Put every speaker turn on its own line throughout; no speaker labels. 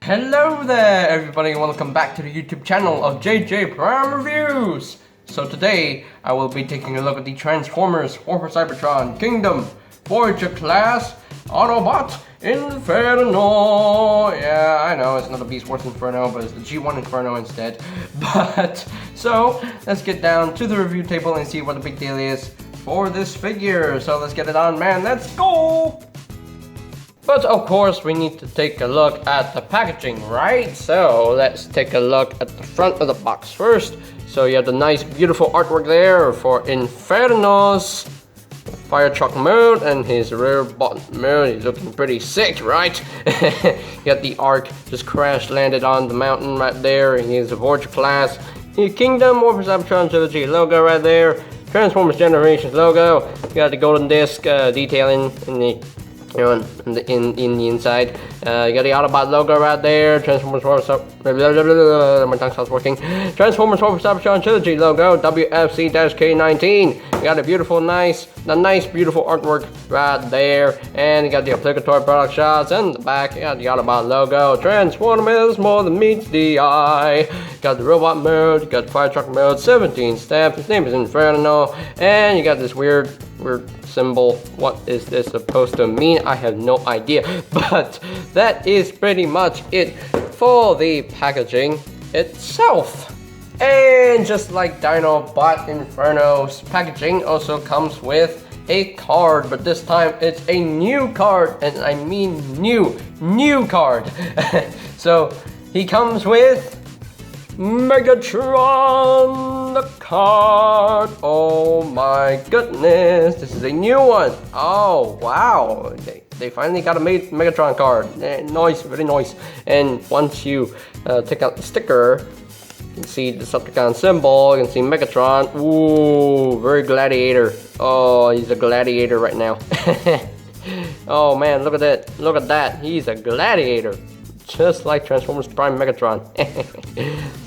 Hello there everybody and welcome back to the YouTube channel of JJ Prime Reviews. So today I will be taking a look at the Transformers War for Cybertron Kingdom Voyager class Autobots Inferno. Yeah, I know it's not the Beast Wars Inferno, but it's the G1 Inferno instead. But so let's get down to the review table and see what the big deal is for this figure. So let's get it on, man. Let's go! But of course we need to take a look at the packaging, right? So let's take a look at the front of the box first. So you have the nice beautiful artwork there for Inferno's fire truck mode and his rear button mode. He's looking pretty sick, right? You got the Ark just crash landed on the mountain right there. And he's a Voyager class. The Kingdom War for Cybertron Trilogy logo right there. Transformers Generations logo. You got the golden disc detailing in the in the inside. You got the Autobot logo right there. Transformers War for my tongue stops working. Transformers War for Cybertron Trilogy logo. WFC-K19. You got a beautiful, nice beautiful artwork right there. And you got the obligatory product shots in the back. You got the Autobot logo. Transformers more than meets the eye. You got the robot mode. You got the fire truck mode. 17 steps. His name is Inferno. And you got this weird symbol. What is this supposed to mean? I have no idea, but that is pretty much it for the packaging itself. And just like Dinobot Inferno's packaging also comes with a card, but this time it's a new card, and I mean new card. So he comes with Megatron, the card. Oh my goodness, this is a new one. Oh wow, they finally got a Megatron card. Nice, very nice. And once you take out the sticker, you can see the Decepticon symbol. You can see Megatron. Ooh, very gladiator. Oh, he's a gladiator right now. Oh man, look at that. Look at that. He's a gladiator. Just like Transformers Prime Megatron.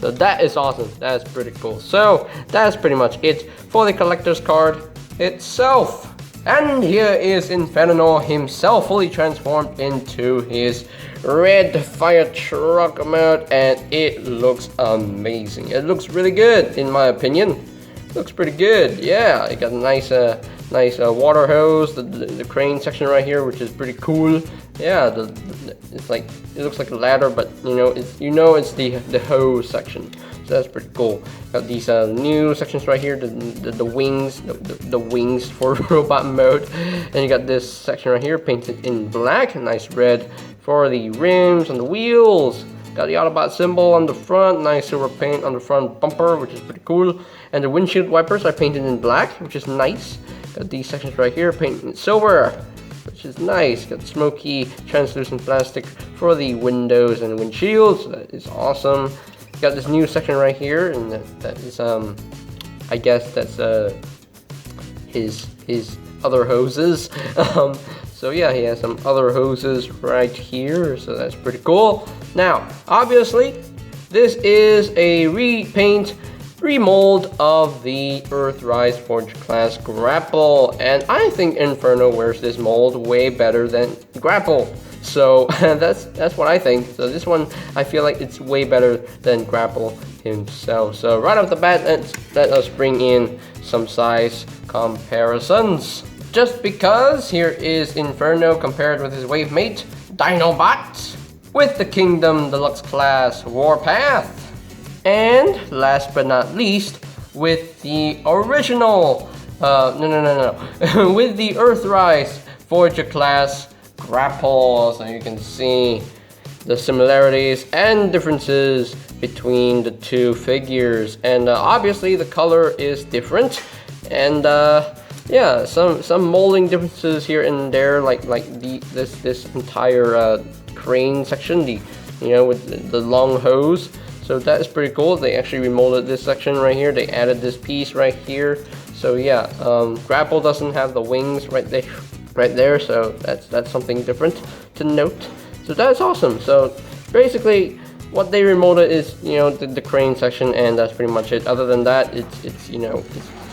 So that is awesome. That's pretty cool. So that's pretty much it for the collector's card itself. And here is Inferno himself, fully transformed into his red fire truck mode, and it looks amazing. It looks really good in my opinion. Looks pretty good. Yeah, it got a nice water hose, the crane section right here, which is pretty cool. Yeah, it's like, it looks like a ladder, but it's the hose section. So that's pretty cool. Got these new sections right here, the wings, the wings for robot mode, and you got this section right here painted in black, nice red for the rims and the wheels. Got the Autobot symbol on the front, nice silver paint on the front bumper, which is pretty cool. And the windshield wipers are painted in black, which is nice. Got these sections right here painted in silver, which is nice. Got smoky translucent plastic for the windows and windshields. That is awesome. Got this new section right here, and that is I guess that's his other hoses. So yeah, he has some other hoses right here, so that's pretty cool. Now, obviously, this is a remold of the Earthrise Forge class Grapple, and I think Inferno wears this mold way better than Grapple. So that's what I think. So this one, I feel like it's way better than Grapple himself. So right off the bat, let us bring in some size comparisons. Just because here is Inferno compared with his wave mate, Dinobot, with the Kingdom Deluxe class Warpath. And last but not least, with the original, with the Earthrise Voyager class Grapple. So you can see the similarities and differences between the two figures. And obviously the color is different. And yeah, some molding differences here and there, like this entire crane section, with the long hose. So that is pretty cool. They actually remolded this section right here. They added this piece right here. So yeah, Grapple doesn't have the wings right there. So that's something different to note. So that's awesome. So basically, what they remolded is the crane section, and that's pretty much it. Other than that, it's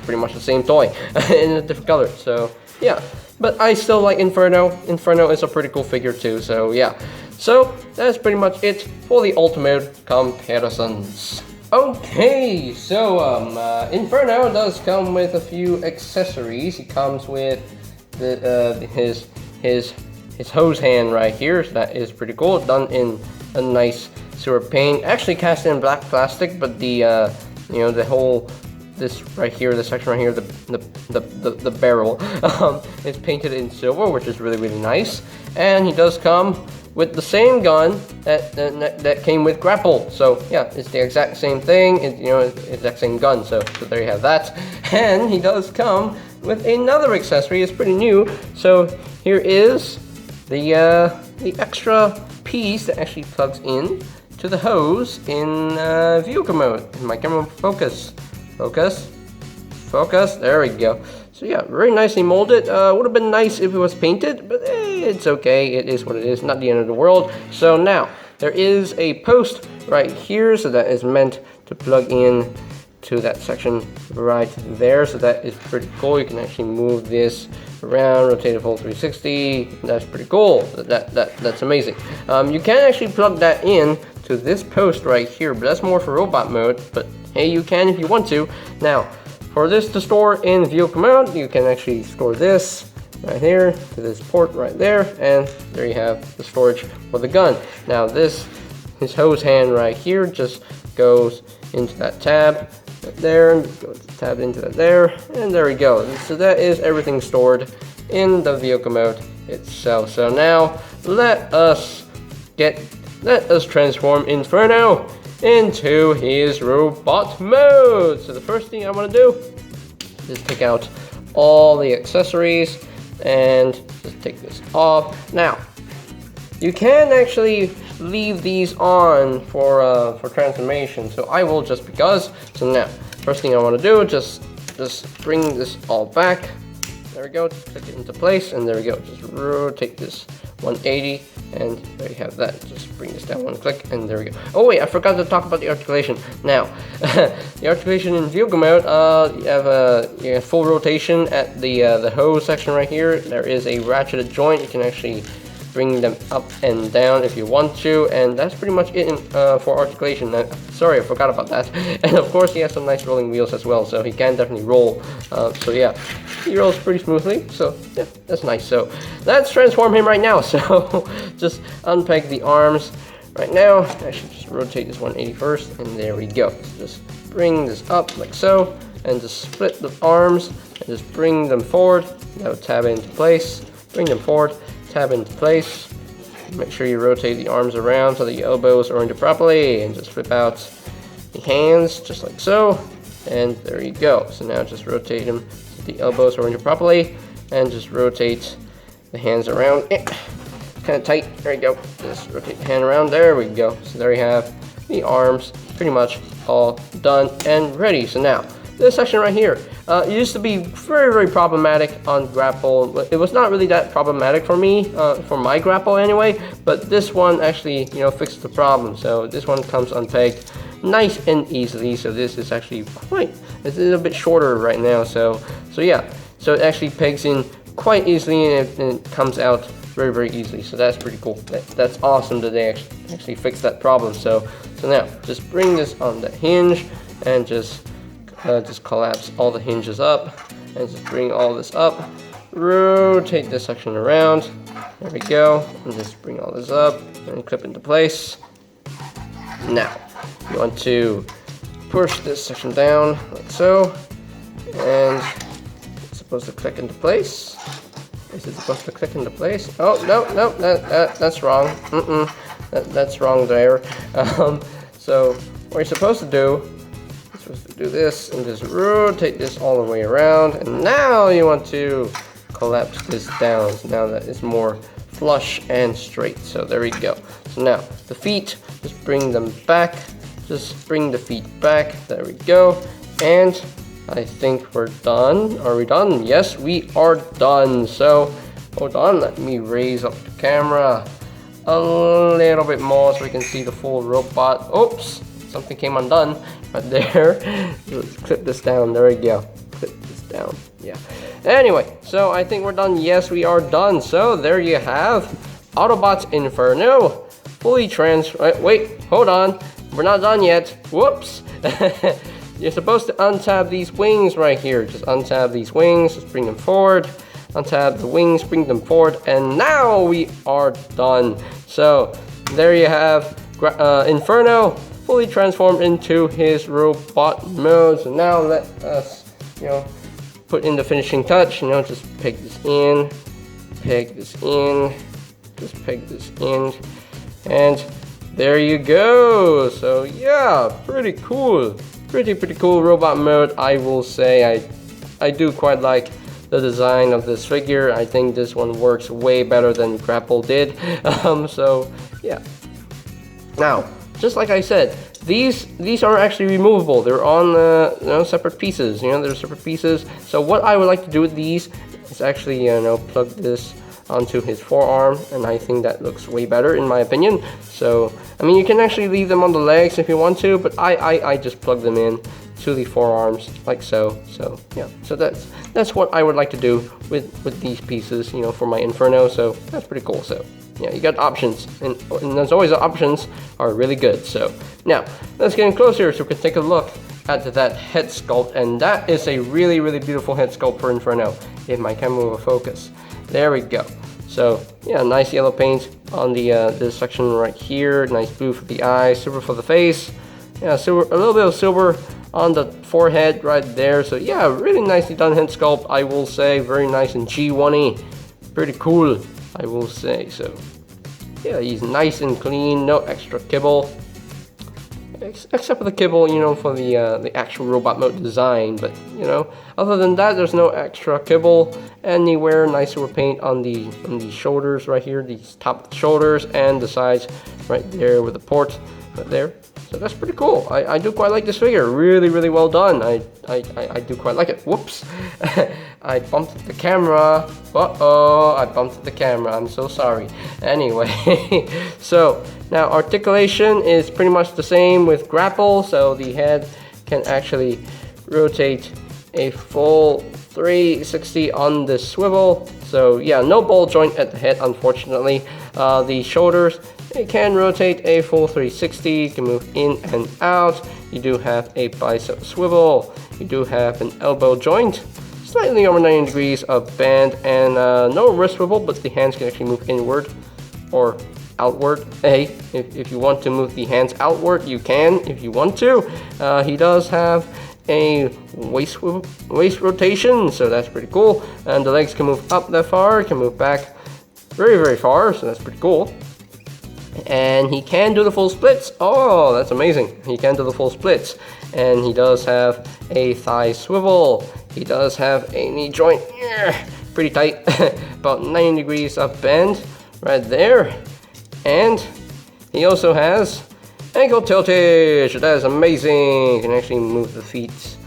pretty much the same toy in a different color. So yeah, but I still like Inferno. Inferno is a pretty cool figure too. So yeah. So that's pretty much it for the ultimate comparisons. Okay, so Inferno does come with a few accessories. He comes with his hose hand right here, so that is pretty cool. Done in a nice silver paint, actually cast in black plastic, but the the whole this right here, the section right here, the barrel is painted in silver, which is really nice. And he does come with the same gun that came with grapple. So yeah, it's the exact same thing. Exact same gun. So there you have that. And he does come with another accessory. It's pretty new. So here is the extra piece that actually plugs in to the hose in vehicle mode. In my camera focus. There we go. So yeah, very nicely molded. Would have been nice if it was painted, but it's okay. It is what it is. Not the end of the world. So now there is a post right here, so that is meant to plug in to that section right there. So that is pretty cool. You can actually move this around, rotate it full 360. That's pretty cool. That's amazing. You can actually plug that in to this post right here, but that's more for robot mode. But hey, you can if you want to. Now, for this to store in vehicle mode, you can actually store this right here to this port right there, and there you have the storage for the gun. Now his hose hand right here just goes into that tab right there, and goes tab into that there, and there we go. So that is everything stored in the vehicle mode itself. So now let us transform Inferno into his robot mode. So the first thing I want to do is take out all the accessories and just take this off. Now you can actually leave these on for transformation, so I will just because. So now first thing I want to do, just bring this all back. There we go. Just click it into place, and there we go. Just rotate this 180, and there you have that. Just bring this down one click, and there we go. Oh wait, I forgot to talk about the articulation. Now, the articulation in vehicle mode, you have full rotation at the hose section right here. There is a ratcheted joint. You can actually bring them up and down if you want to, and that's pretty much it for articulation. Sorry, I forgot about that. And of course, he has some nice rolling wheels as well, so he can definitely roll. So yeah, he rolls pretty smoothly. So yeah, that's nice. So let's transform him right now. So just unpeg the arms right now. I should just rotate this 180 first, and there we go. So just bring this up like so, and just split the arms and just bring them forward. Now tab into place. Bring them forward. Tab into place. Make sure you rotate the arms around so the elbows are oriented properly, and just flip out the hands just like so, and there you go. So now just rotate them so the elbows are oriented properly, and just rotate the hands around. Kind of tight. There you go. Just rotate the hand around. There we go. So there you have the arms pretty much all done and ready. So now this section right here, it used to be very problematic on grapple. It was not really that problematic for me, for my grapple anyway, but this one actually, fixed the problem. So this one comes unpegged nice and easily. So this is actually it's a little bit shorter right now. So yeah, so it actually pegs in quite easily, and it comes out very easily. So that's pretty cool. That's awesome that they actually fixed that problem. So now just bring this on the hinge and just collapse all the hinges up, and just bring all this up, rotate this section around, there we go, and just bring all this up and clip into place. Now you want to push this section down like so, and it's supposed to click into place. Is it supposed to click into place? Oh no, that's wrong. That's wrong there. So what you're supposed to do do this and just rotate this all the way around, and now you want to collapse this down. So now that it's more flush and straight. So there we go. So now the feet, just bring them back. Just bring the feet back. There we go. And I think we're done. Are we done? Yes, we are done. So hold on, let me raise up the camera a little bit more so we can see the full robot. Oops, something came undone right there. Let's clip this down. There we go. Clip this down. Yeah. Anyway, so I think we're done. Yes, we are done. So there you have Autobots Inferno wait, hold on. We're not done yet. Whoops. You're supposed to untab these wings right here. Just untab these wings, just bring them forward. Untab the wings, bring them forward, and now we are done. So there you have Inferno fully transformed into his robot mode. So now let us, put in the finishing touch. Just peg this in, just peg this in, and there you go. So yeah, pretty cool, pretty cool robot mode. I will say I do quite like the design of this figure. I think this one works way better than Grapple did. So yeah. Now, just like I said, these are actually removable. They're on separate pieces. They're separate pieces. So what I would like to do with these is actually plug this onto his forearm, and I think that looks way better in my opinion. So I mean, you can actually leave them on the legs if you want to, but I just plug them in to the forearms like so. So yeah, so that's what I would like to do with these pieces, for my Inferno. So that's pretty cool. So yeah, you got options, and as always, the options are really good. So now let's get in closer so we can take a look at that head sculpt, and that is a really beautiful head sculpt for Inferno. If my camera will focus, there we go. So yeah, nice yellow paint on the this section right here. Nice blue for the eyes, silver for the face. Yeah, silver, a little bit of silver on the forehead right there. So yeah, really nicely done head sculpt, I will say. Very nice and G1-y. Pretty cool, I will say. So yeah, he's nice and clean, no extra kibble. Except for the kibble, for the actual robot mode design. But other than that, there's no extra kibble anywhere. Nice silver paint on the shoulders right here, these top shoulders, and the sides right there with the port right there. So that's pretty cool. I do quite like this figure. Really well done. I do quite like it. Whoops. I bumped the camera. Uh-oh, I bumped the camera. I'm so sorry. Anyway, so now articulation is pretty much the same with Grapple. So the head can actually rotate a full 360 on the swivel. So yeah, no ball joint at the head, unfortunately. The shoulders, it can rotate a full 360, you can move in and out. You do have a bicep swivel, you do have an elbow joint, slightly over 90 degrees of bend, and no wrist swivel, but the hands can actually move inward or outward. Hey, if you want to move the hands outward, you can if you want to. He does have a waist rotation, so that's pretty cool. And the legs can move up that far, can move back very far, so that's pretty cool. And he can do the full splits. Oh, that's amazing. He can do the full splits. And he does have a thigh swivel. He does have a knee joint, pretty tight, about 90 degrees of bend right there. And he also has ankle tiltage. That is amazing. You can actually move the feet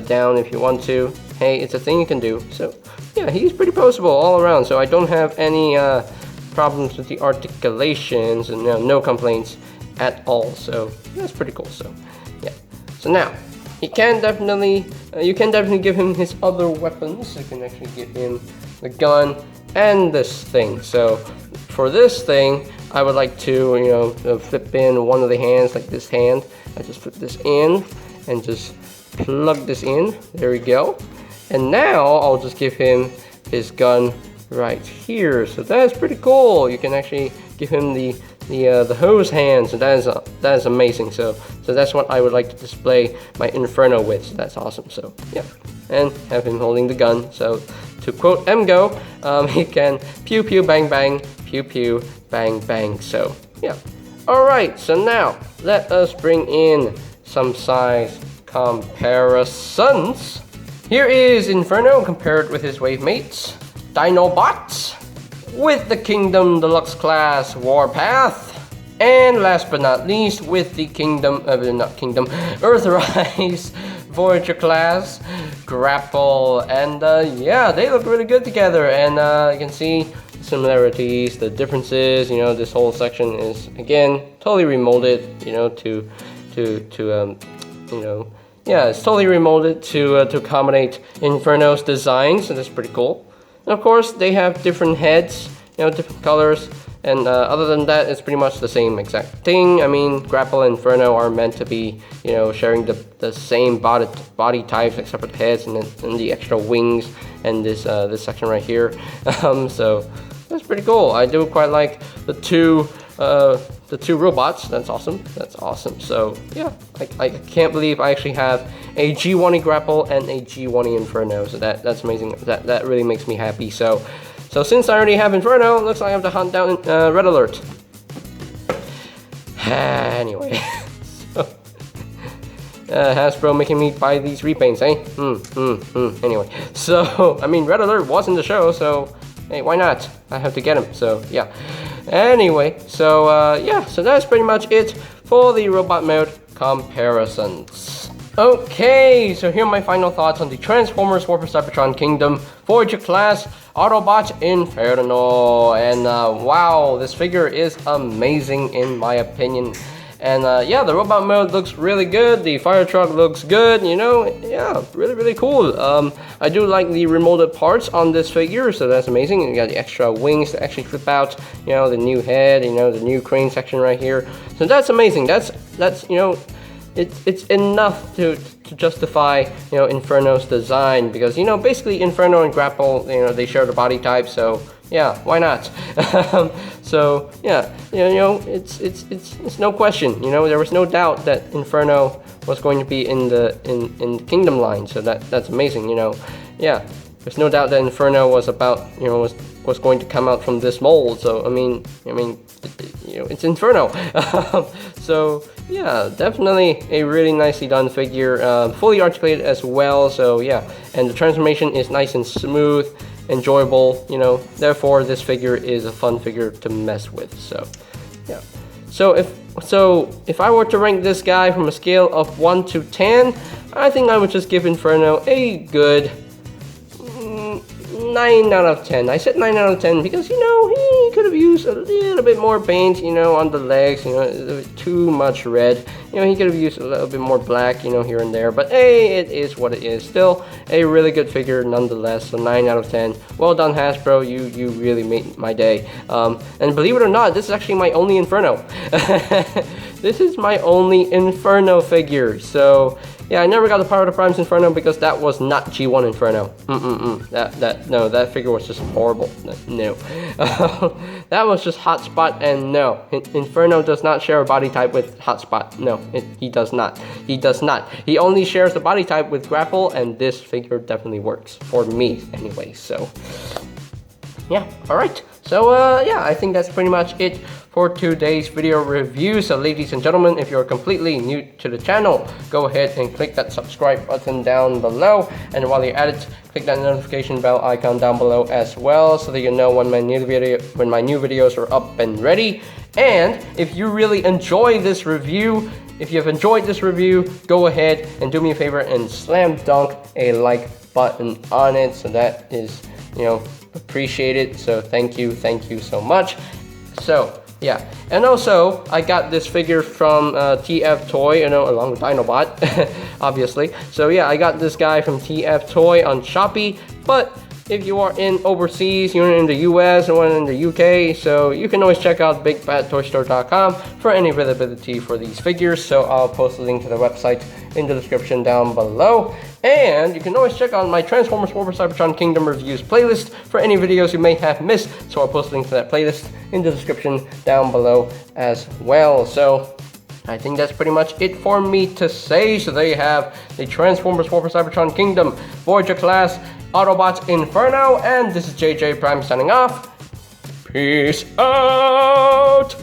down if you want to. Hey, it's a thing you can do. So yeah, he's pretty poseable all around. So I don't have any problems with the articulations, and no complaints at all. So that's pretty cool. So yeah. So now you can definitely give him his other weapons. You can actually give him the gun and this thing. So for this thing, I would like to flip in one of the hands, like this hand. I just flip this in and just plug this in. There we go. And now I'll just give him his gun right here. So that is pretty cool. You can actually give him the hose hands, and that is amazing. So that's what I would like to display my Inferno with. So that's awesome. So yeah, and have him holding the gun. So to quote MGO, he can pew pew bang bang, pew pew bang bang. So yeah. All right. So now let us bring in some size comparisons. Here is Inferno compared with his wave mates, Dinobots, with the Kingdom Deluxe Class Warpath, and last but not least with the Earthrise Voyager Class Grapple. And yeah, they look really good together, and you can see the similarities, the differences. This whole section is again totally remolded, yeah, it's totally remolded to accommodate Inferno's design, so that's pretty cool. And of course, they have different heads, different colors, And other than that, it's pretty much the same exact thing. I mean, Grapple and Inferno are meant to be, you know, sharing the same body types except for the heads and the extra wings and this section right here. So that's pretty cool. I do quite like the two robots. That's awesome. That's awesome. So yeah, I can't believe I actually have a G1E Grapple and a G1E Inferno. So that's amazing. That really makes me happy. So since I already have Inferno, looks like I have to hunt down Red Alert. Anyway, so Hasbro making me buy these repaints, eh? Anyway, so I mean, Red Alert was in the show, so hey, why not? I have to get him. So yeah. Anyway, so yeah, so that's pretty much it for the robot mode comparisons. Okay, so here are my final thoughts on the Transformers War for Cybertron Kingdom Voyager class Autobots Inferno. And wow, this figure is amazing in my opinion. And yeah, the robot mode looks really good. The fire truck looks good, you know. Yeah, really cool. I do like the remolded parts on this figure, so that's amazing. You got the extra wings to actually flip out, you know, the new head, you know, the new crane section right here. So that's amazing. That's you know, it's enough to justify, you know, Inferno's design, because, you know, basically Inferno and Grapple, you know, they share the body type, so yeah, why not? So yeah, you know, it's no question. You know, there was no doubt that Inferno was going to be in the Kingdom line. So that's amazing. You know, yeah, there's no doubt that Inferno was about, you know, was going to come out from this mold. So I mean, you know, it's Inferno. So yeah, definitely a really nicely done figure, fully articulated as well. So yeah, and the transformation is nice and smooth, enjoyable, you know, therefore this figure is a fun figure to mess with. So yeah, so if I were to rank this guy from a scale of 1 to 10, I think I would just give Inferno a good 9 out of 10. I said 9 out of 10 because, you know, he could have used a little bit more paint, you know, on the legs, you know, too much red. You know, he could have used a little bit more black, you know, here and there. But hey, it is what it is. Still a really good figure nonetheless. So 9 out of 10. Well done, Hasbro. You really made my day. And believe it or not, this is actually my only Inferno. This is my only Inferno figure. So yeah, I never got the Power of the Primes Inferno because that was not G1 Inferno. No, that figure was just horrible. No. That was just Hotspot, and no. Inferno does not share a body type with Hotspot. No, he does not. He does not. He only shares the body type with Grapple, and this figure definitely works. For me, anyway, so yeah, alright. So yeah, I think that's pretty much it for today's video review. So ladies and gentlemen, if you're completely new to the channel, go ahead and click that subscribe button down below. And while you're at it, click that notification bell icon down below as well, so that you know when my new videos are up and ready. And if you really enjoy this review, if you have enjoyed this review, go ahead and do me a favor and slam dunk a like button on it. So that is, you know, appreciated. So thank you so much. So yeah, and also I got this figure from TF Toy, you know, along with Dinobot, obviously. So yeah, I got this guy from TF Toy on Shopee. But if you are in overseas, you're in the US or in the UK, so you can always check out BigBadToyStore.com for any availability for these figures. So I'll post a link to the website in the description down below. And you can always check out my Transformers War for Cybertron Kingdom reviews playlist for any videos you may have missed. So I'll post a link to that playlist in the description down below as well. So I think that's pretty much it for me to say. So there you have the Transformers War for Cybertron Kingdom Voyager class Autobots Inferno, and this is JJ Prime signing off. Peace out!